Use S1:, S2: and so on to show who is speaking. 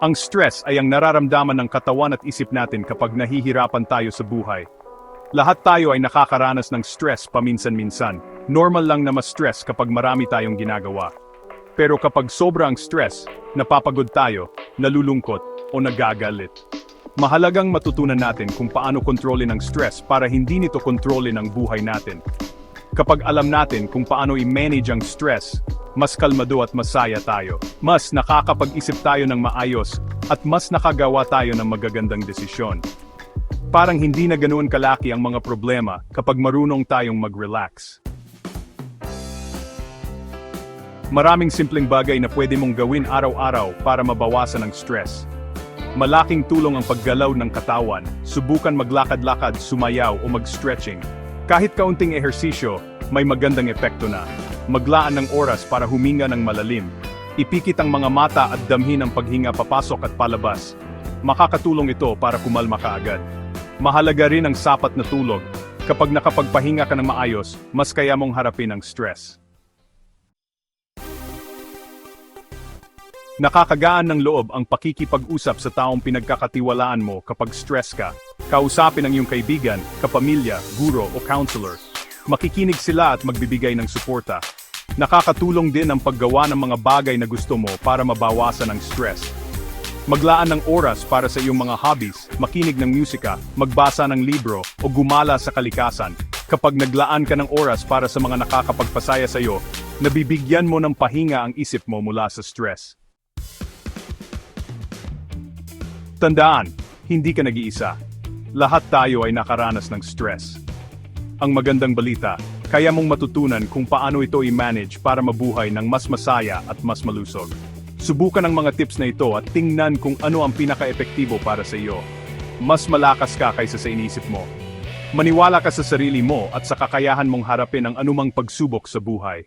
S1: Ang stress ay ang nararamdaman ng katawan at isip natin kapag nahihirapan tayo sa buhay. Lahat tayo ay nakakaranas ng stress paminsan-minsan. Normal lang na ma-stress kapag marami tayong ginagawa. Pero kapag sobra ang stress, napapagod tayo, nalulungkot, o nagagalit. Mahalagang matutunan natin kung paano kontrolin ang stress para hindi nito kontrolin ang buhay natin. Kapag alam natin kung paano i-manage ang stress, mas kalmado at masaya tayo. Mas nakakapag-isip tayo ng maayos at mas nakagawa tayo ng magagandang desisyon. Parang hindi na ganoon kalaki ang mga problema kapag marunong tayong mag-relax. Maraming simpleng bagay na pwede mong gawin araw-araw para mabawasan ang stress. Malaking tulong ang paggalaw ng katawan, subukan maglakad-lakad, sumayaw o mag-stretching. Kahit kaunting ehersisyo, may magandang epekto na. Maglaan ng oras para huminga ng malalim. Ipikit ang mga mata at damhin ang paghinga papasok at palabas. Makakatulong ito para kumalma ka agad. Mahalaga rin ang sapat na tulog. Kapag nakapagpahinga ka ng maayos, mas kaya mong harapin ang stress. Nakakagaan ng loob ang pakikipag-usap sa taong pinagkakatiwalaan mo kapag stress ka. Kausapin ang iyong kaibigan, kapamilya, guro o counselor. Makikinig sila at magbibigay ng suporta. Nakakatulong din ang paggawa ng mga bagay na gusto mo para mabawasan ang stress. Maglaan ng oras para sa iyong mga hobbies, makinig ng musika, magbasa ng libro, o gumala sa kalikasan. Kapag naglaan ka ng oras para sa mga nakakapagpasaya sa iyo, nabibigyan mo ng pahinga ang isip mo mula sa stress. Tandaan, hindi ka nag-iisa. Lahat tayo ay nakaranas ng stress. Ang magandang balita, kaya mong matutunan kung paano ito i-manage para mabuhay ng mas masaya at mas malusog. Subukan ang mga tips na ito at tingnan kung ano ang pinaka-epektibo para sa iyo. Mas malakas ka kaysa sa inisip mo. Maniwala ka sa sarili mo at sa kakayahan mong harapin ang anumang pagsubok sa buhay.